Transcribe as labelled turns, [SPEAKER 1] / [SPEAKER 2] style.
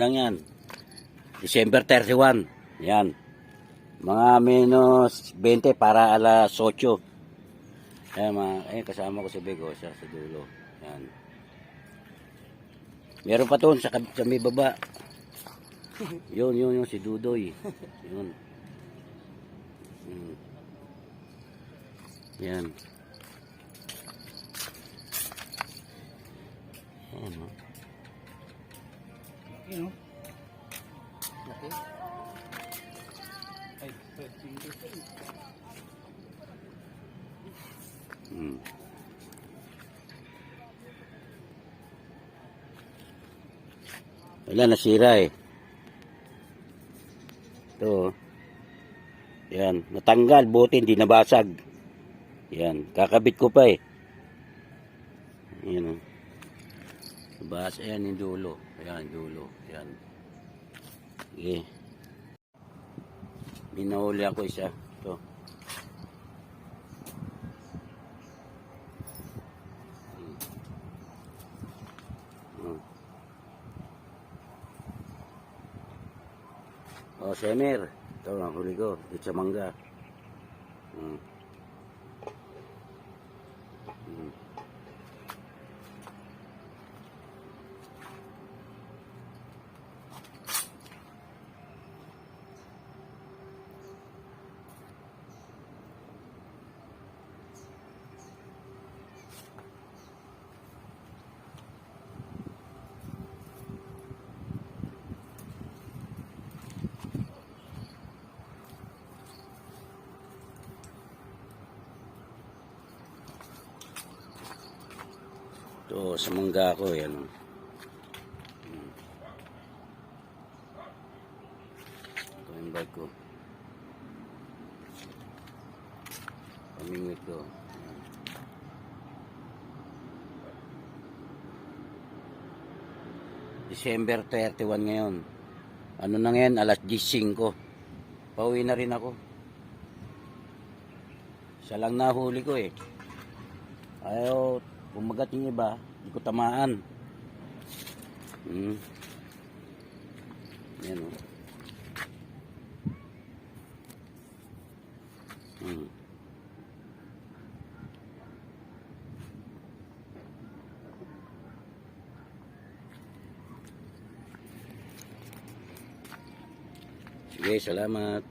[SPEAKER 1] lang yan. December 31. Yan. Mga minus 20 para alas 8. Ayan kasama ko si Bego sa dulo. Yan. Meron pa doon sa may baba. Yun si Dudoy. Yun. Yan. Ayan o.
[SPEAKER 2] Yun o. Laki. Ay,
[SPEAKER 1] Wala, nasira eh. Ito. Yan. Natanggal. Buti hindi nabasag. Yan. Kakabit ko pa eh. Yan o. Nabasa. Ayan yung dulo. Ayan dulo. Yan. Sige. Minahuli ako isa. Ito. Oh, semer. Ito ang huli ko. Dito sa mangga. Ito, sa mangga ko. Yan. Ito yung bag ko. Pamingwit ko. Yan. December 31 ngayon. Ano na ngayon? Alas 10:05. Pauwi na rin ako. Siya lang nahuli ko eh. Ayaw, kumagat yung iba, hindi ko tamaan. Yan o. Sige, salamat.